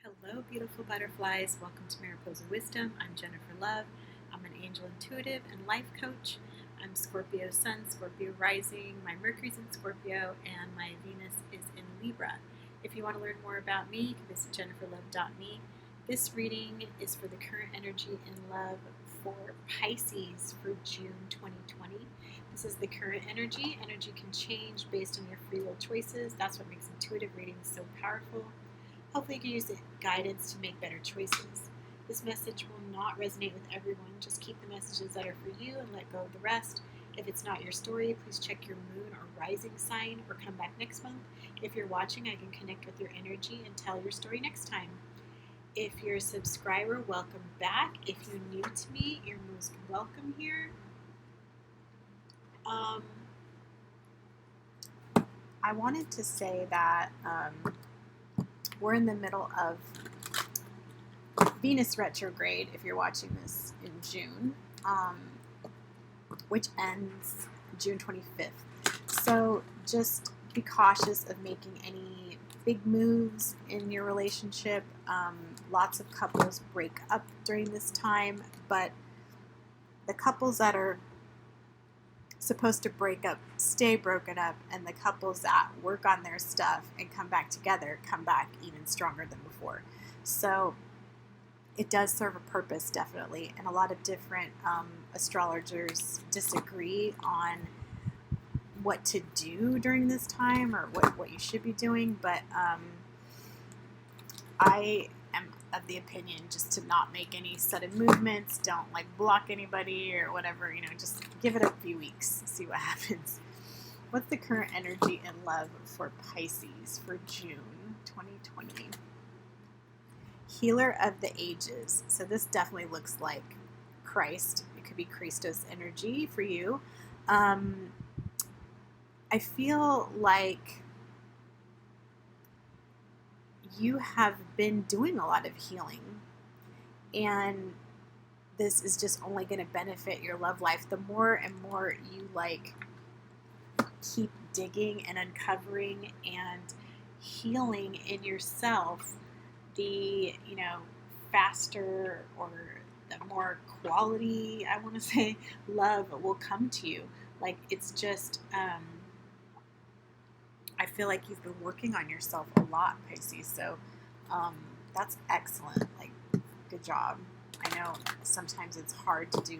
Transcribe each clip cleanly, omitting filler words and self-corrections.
Hello, beautiful butterflies. Welcome to Mariposa Wisdom. I'm Jennifer Love. I'm an angel intuitive and life coach. I'm Scorpio Sun, Scorpio Rising. My Mercury's in Scorpio, and my Venus is in Libra. If you want to learn more about me, you can visit jenniferlove.me. This reading is for the current energy in love for Pisces for June 2020. This is the current energy. Energy can change based on your free will choices. That's what makes intuitive readings so powerful. Hopefully you can use the guidance to make better choices. This message will not resonate with everyone. Just keep the messages that are for you and let go of the rest. If it's not your story, please check your moon or rising sign or come back next month. If you're watching, I can connect with your energy and tell your story next time. If you're a subscriber, welcome back. If you're new to me, you're most welcome here. I wanted to say that we're in the middle of Venus retrograde, if you're watching this in June, which ends June 25th. So just be cautious of making any big moves in your relationship. Lots of couples break up during this time, but the couples that are supposed to break up stay broken up, and the couples that work on their stuff and come back together come back even stronger than before. So it does serve a purpose, definitely, and a lot of different astrologers disagree on what to do during this time or what you should be doing, but I am of the opinion just to not make any sudden movements, don't block anybody or whatever, just give it a few weeks, see what happens. What's the current energy and love for Pisces for June 2020? Healer of the ages. So this definitely looks like Christ. It could be Christos energy for you. I feel like you have been doing a lot of healing, and this is just only going to benefit your love life. The more and more you keep digging and uncovering and healing in yourself, the faster or the more quality, I want to say, love will come to you. It's just I feel like you've been working on yourself a lot, Pisces, so that's excellent. Good job. I know sometimes it's hard to do,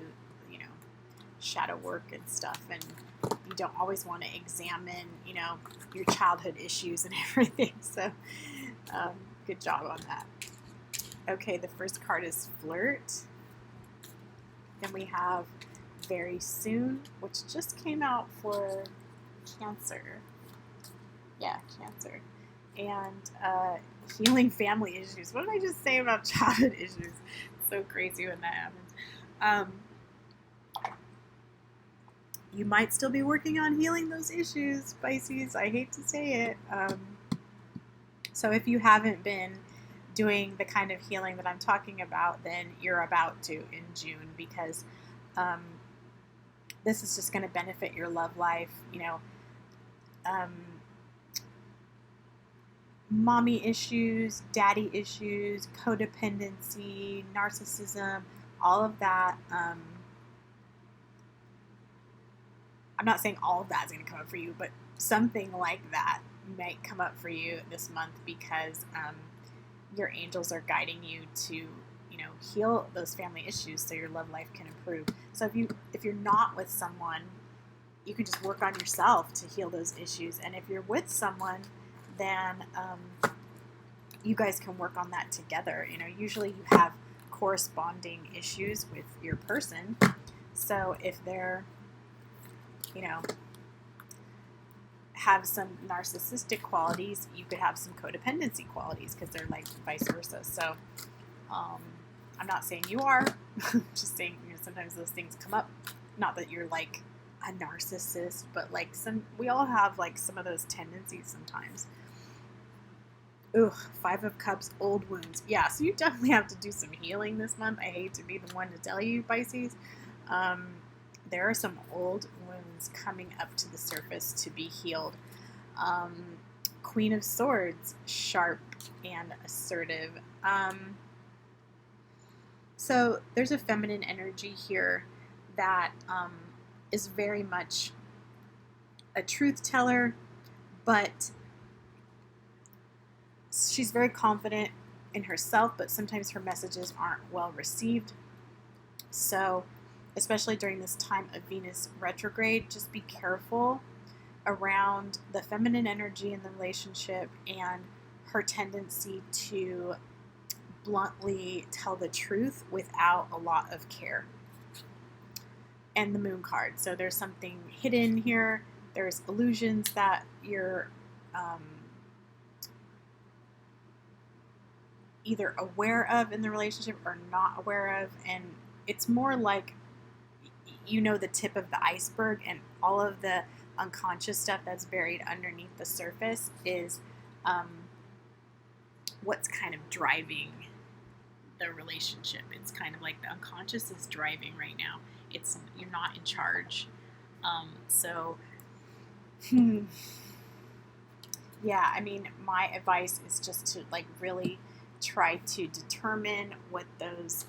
shadow work and stuff, and you don't always want to examine, your childhood issues and everything, so good job on that. Okay, the first card is Flirt. Then we have Very Soon, which just came out for Cancer. Yeah, Cancer. And Healing Family Issues. What did I just say about childhood issues? It's so crazy when that happens. You might still be working on healing those issues, Pisces. I hate to say it. So if you haven't been doing the kind of healing that I'm talking about, then you're about to in June, because this is just going to benefit your love life. Mommy issues, daddy issues, codependency, narcissism, all of that. I'm not saying all of that is going to come up for you, but something like that might come up for you this month, because your angels are guiding you to, heal those family issues so your love life can improve. So if you're not with someone, you can just work on yourself to heal those issues. And if you're with someone, then you guys can work on that together. Usually you have corresponding issues with your person. So if they're, have some narcissistic qualities, you could have some codependency qualities, because they're vice versa. So I'm not saying you are, just saying, sometimes those things come up. Not that you're a narcissist, but we all have some of those tendencies sometimes. Ugh, 5 of Cups, old wounds. Yeah, so you definitely have to do some healing this month. I hate to be the one to tell you, Pisces. There are some old wounds coming up to the surface to be healed. Queen of Swords, sharp and assertive. So there's a feminine energy here that is very much a truth teller, but she's very confident in herself, but sometimes her messages aren't well received. So especially during this time of Venus retrograde, just be careful around the feminine energy in the relationship and her tendency to bluntly tell the truth without a lot of care. And the moon card. So there's something hidden here. There's illusions that you're either aware of in the relationship or not aware of. And it's more like, you know, the tip of the iceberg, and all of the unconscious stuff that's buried underneath the surface is what's kind of driving the relationship. It's kind of like the unconscious is driving right now. It's, you're not in charge. Yeah, I mean, my advice is just to like really try to determine what those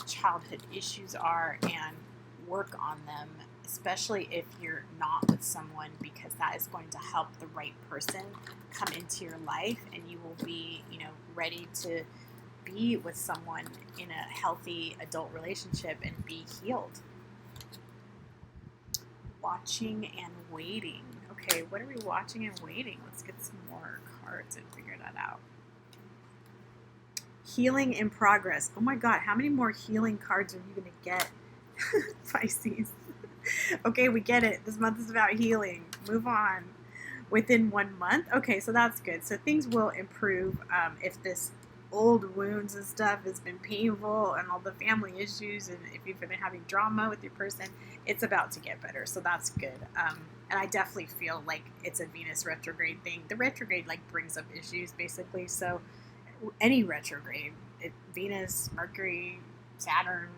childhood issues are and work on them, especially if you're not with someone, because that is going to help the right person come into your life, and you will be, you know, ready to be with someone in a healthy adult relationship and be healed. Watching and waiting. Okay, what are we watching and waiting? Let's get some more cards and figure that out. Healing in progress. Oh my God, how many more healing cards are you going to get? Pisces. Okay, we get it. This month is about healing. Move on. Within 1 month? Okay, so that's good. So things will improve if this old wounds and stuff has been painful, and all the family issues, and if you've been having drama with your person, it's about to get better. So that's good. And I definitely feel like it's a Venus retrograde thing. The retrograde like brings up issues basically. So any retrograde, Venus, Mercury, Saturn.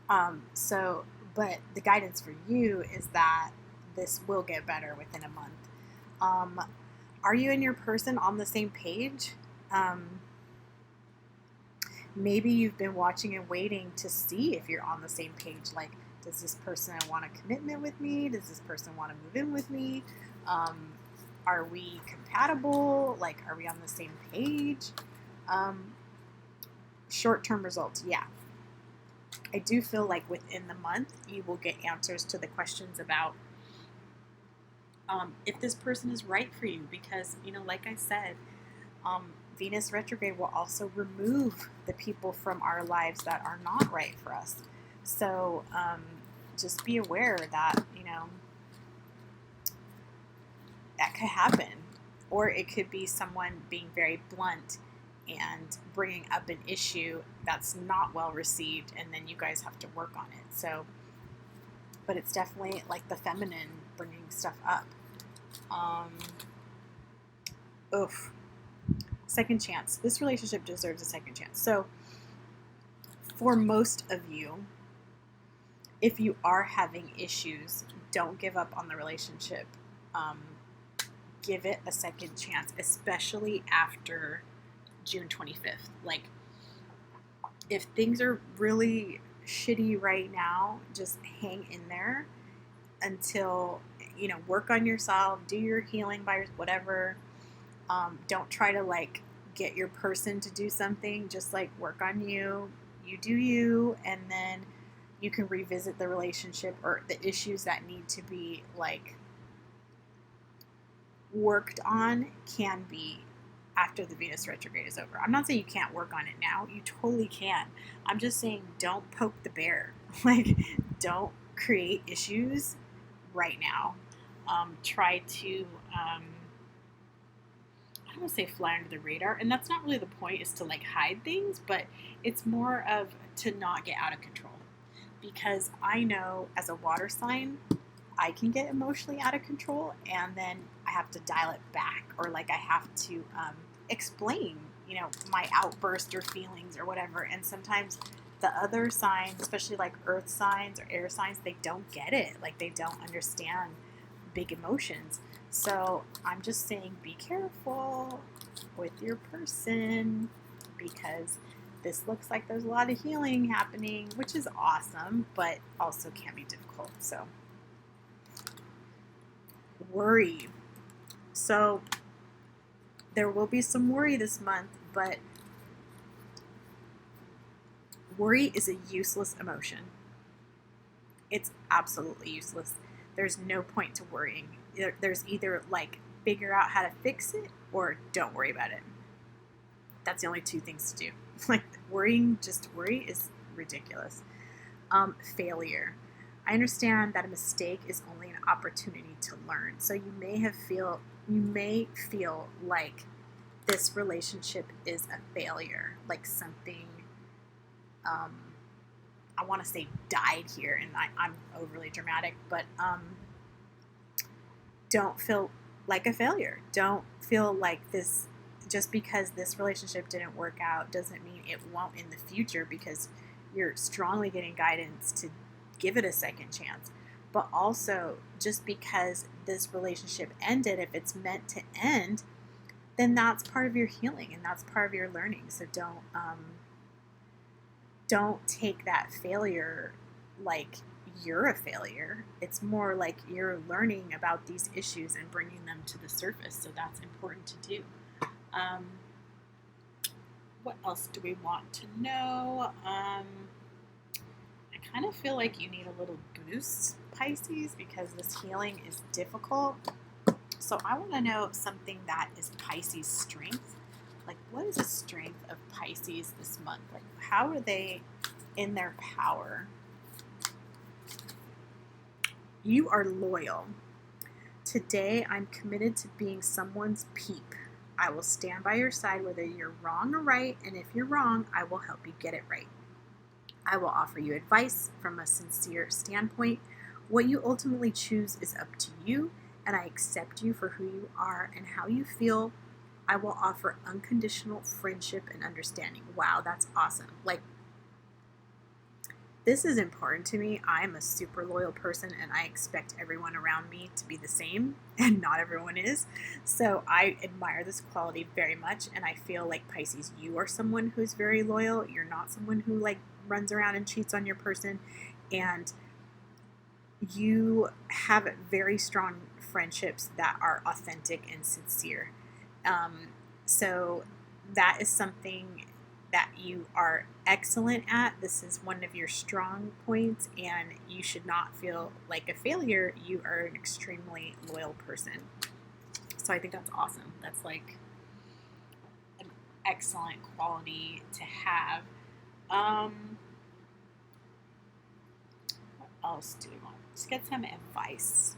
But the guidance for you is that this will get better within a month. Are you and your person on the same page? Maybe you've been watching and waiting to see if you're on the same page. Like, does this person want a commitment with me? Does this person want to move in with me? Are we compatible? Like, are we on the same page? Short-term results, yeah. I do feel like within the month, you will get answers to the questions about if this person is right for you. Because, you know, like I said, Venus retrograde will also remove the people from our lives that are not right for us. So just be aware that, you know, that could happen. Or it could be someone being very blunt and bringing up an issue that's not well received, and then you guys have to work on it. So, but it's definitely like the feminine bringing stuff up. Second chance. This relationship deserves a second chance. So for most of you, if you are having issues, don't give up on the relationship. Give it a second chance, especially after June 25th. Like, if things are really shitty right now, just hang in there until, you know, work on yourself, do your healing by whatever. Don't try to like get your person to do something. Just like work on you. You do you, and then you can revisit the relationship or the issues that need to be like worked on can be after the Venus retrograde is over. I'm not saying you can't work on it now. You totally can. I'm just saying don't poke the bear. Like, don't create issues right now. Try to, I don't want to say fly under the radar. And that's not really the point, is to like hide things, but it's more of to not get out of control. Because I know as a water sign, I can get emotionally out of control, and then I have to dial it back, or like I have to explain, you know, my outburst or feelings or whatever. And sometimes the other signs, especially like earth signs or air signs, they don't get it. Like, they don't understand big emotions. So I'm just saying, be careful. with your person, because this looks like there's a lot of healing happening, which is awesome, but also can be difficult. So, worry. So, there will be some worry this month, but worry is a useless emotion. It's absolutely useless. There's no point to worrying. There's either like figure out how to fix it or don't worry about it. That's the only two things to do. Like worrying, just to worry is ridiculous. Failure. I understand that a mistake is only an opportunity to learn. So you may feel like this relationship is a failure, like something, I want to say died here, and I'm overly dramatic, but don't feel like a failure. Don't feel like this, just because this relationship didn't work out doesn't mean it won't in the future, because you're strongly getting guidance to give it a second chance. But also, just because this relationship ended, if it's meant to end, then that's part of your healing and that's part of your learning. So don't take that failure like you're a failure. It's more like you're learning about these issues and bringing them to the surface. So that's important to do. What else do we want to know? I kind of feel like you need a little boost, Pisces, because this healing is difficult. So I want to know something that is Pisces' strength. Like, what is the strength of Pisces this month? Like, how are they in their power? You are loyal. Today, I'm committed to being someone's peep. I will stand by your side whether you're wrong or right, and if you're wrong, I will help you get it right. I will offer you advice from a sincere standpoint. What you ultimately choose is up to you, and I accept you for who you are and how you feel. I will offer unconditional friendship and understanding. Wow, that's awesome. Like, this is important to me. I'm a super loyal person, and I expect everyone around me to be the same, and not everyone is. So I admire this quality very much, and I feel like, Pisces, you are someone who's very loyal. You're not someone who like runs around and cheats on your person, and you have very strong friendships that are authentic and sincere. So that is something that you are excellent at. This is one of your strong points, and you should not feel like a failure. You are an extremely loyal person. So I think that's awesome. That's like an excellent quality to have. What else do we want? Let's get some advice.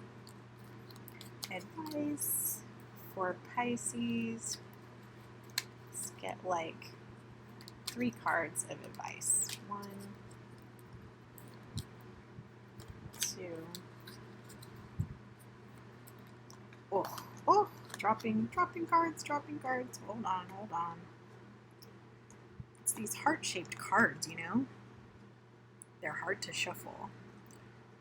Advice for Pisces. Let's get like 3 cards of advice. 1, 2. Oh, dropping cards. Hold on. It's these heart-shaped cards, you know? They're hard to shuffle.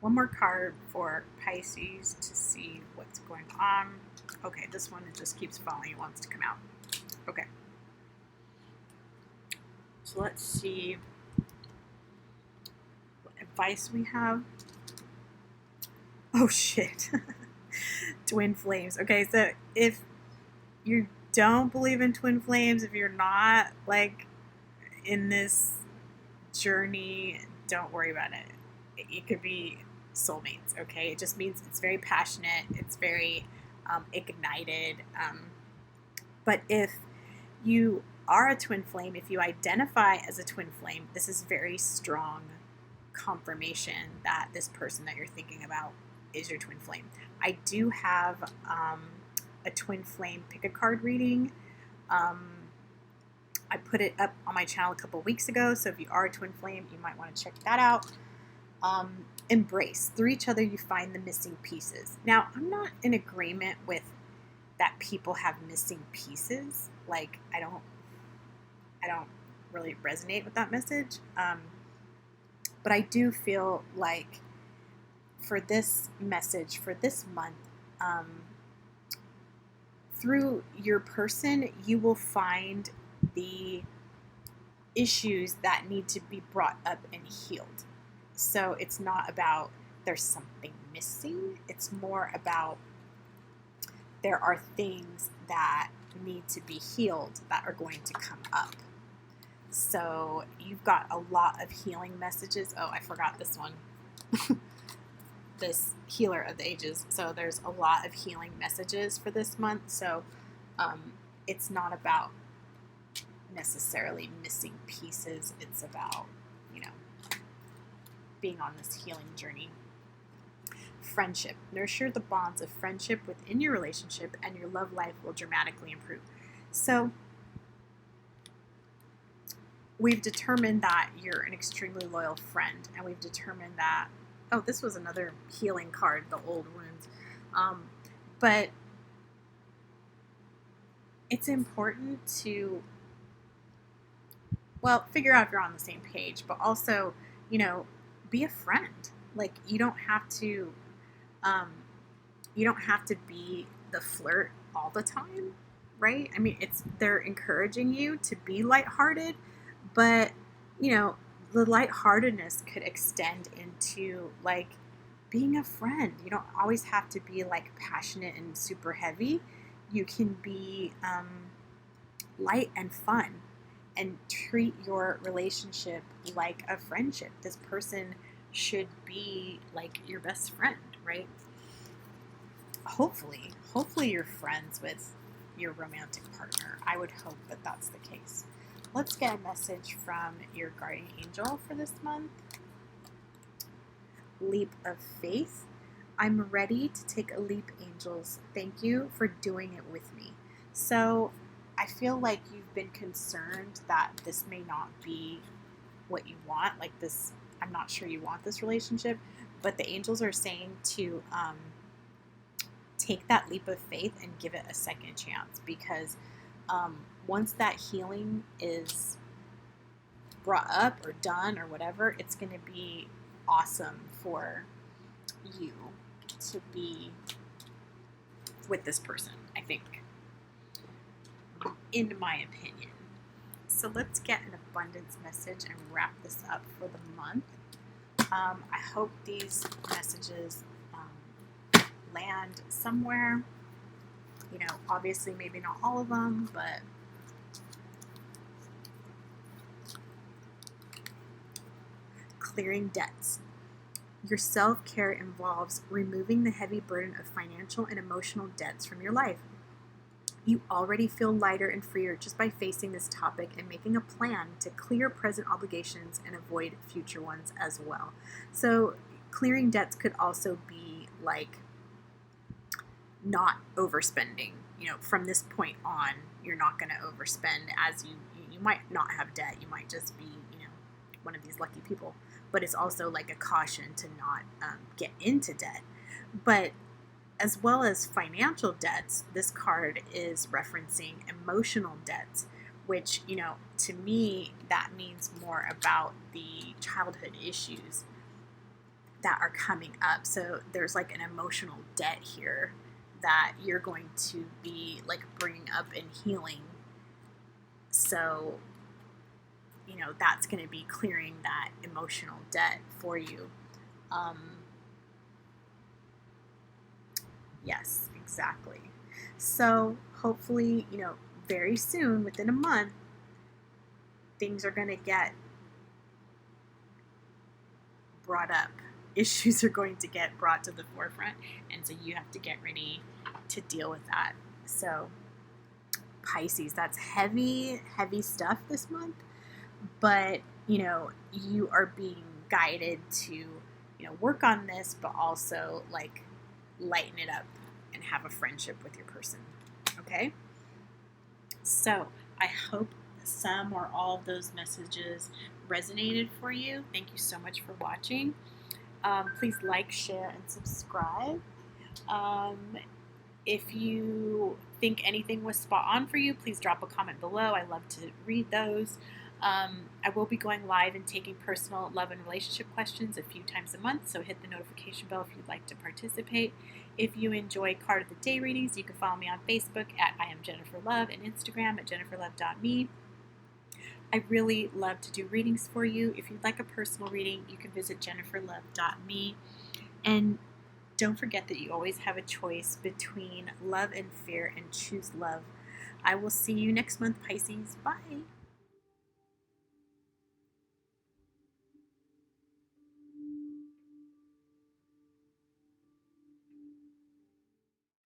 1 more card for Pisces to see what's going on. Okay, this one, it just keeps falling. It wants to come out. Okay. So let's see what advice we have. Oh, shit. Twin flames. Okay, so if you don't believe in twin flames, if you're not, like, in this journey, don't worry about it. It could be soulmates, okay? It just means it's very passionate. It's very ignited. But if you are a twin flame, if you identify as a twin flame, this is very strong confirmation that this person that you're thinking about is your twin flame. I do have a twin flame pick a card reading. I put it up on my channel a couple weeks ago, so if you are a twin flame, you might want to check that out. Embrace. Through each other, you find the missing pieces. Now, I'm not in agreement with that people have missing pieces. Like, I don't really resonate with that message. But I do feel like for this message, for this month, through your person, you will find the issues that need to be brought up and healed. So it's not about there's something missing. It's more about there are things that need to be healed that are going to come up. So you've got a lot of healing messages. Oh, I forgot this one. This Healer of the Ages. So there's a lot of healing messages for this month. So it's not about necessarily missing pieces. It's about, being on this healing journey. Friendship. Nurture the bonds of friendship within your relationship and your love life will dramatically improve. So we've determined that you're an extremely loyal friend, and we've determined that, oh, this was another healing card, the old wounds. But it's important to, figure out if you're on the same page, but also, be a friend. Like, you don't have to be the flirt all the time, right? I mean, they're encouraging you to be lighthearted, but, the lightheartedness could extend into, like, being a friend. You don't always have to be, like, passionate and super heavy. You can be light and fun and treat your relationship like a friendship. This person should be like your best friend, right? Hopefully you're friends with your romantic partner. I would hope that that's the case. Let's get a message from your guardian angel for this month. Leap of faith. I'm ready to take a leap, angels. Thank you for doing it with me. So I feel like you've been concerned that this may not be what you want. Like this, I'm not sure you want this relationship, but the angels are saying to take that leap of faith and give it a second chance, because once that healing is brought up or done or whatever, it's going to be awesome for you to be with this person, I think, in my opinion. So let's get an abundance message and wrap this up for the month. I hope these messages land somewhere. Obviously maybe not all of them, but clearing debts. Your self-care involves removing the heavy burden of financial and emotional debts from your life. You already feel lighter and freer just by facing this topic and making a plan to clear present obligations and avoid future ones as well. So clearing debts could also be like not overspending. From this point on, you're not going to overspend, as you might not have debt. You might just be, one of these lucky people. But it's also like a caution to not get into debt. But as well as financial debts, this card is referencing emotional debts, which, to me, that means more about the childhood issues that are coming up. So there's like an emotional debt here that you're going to be like bringing up and healing. So, that's going to be clearing that emotional debt for you. Yes, exactly. So hopefully, very soon, within a month, things are going to get brought up. Issues are going to get brought to the forefront, and so you have to get ready to deal with that. So Pisces, that's heavy stuff this month, but you are being guided to work on this, but also like lighten it up and have a friendship with your person. Okay, so I hope some or all of those messages resonated for you. Thank you so much for watching. Please like, share, and subscribe. If you think anything was spot on for you, please drop a comment below. I love to read those. I will be going live and taking personal love and relationship questions a few times a month, so hit the notification bell if you'd like to participate. If you enjoy Card of the Day readings, you can follow me on Facebook at I am Jennifer Love and Instagram at jenniferlove.me. I really love to do readings for you. If you'd like a personal reading, you can visit jenniferlove.me. And don't forget that you always have a choice between love and fear, and choose love. I will see you next month, Pisces. Bye.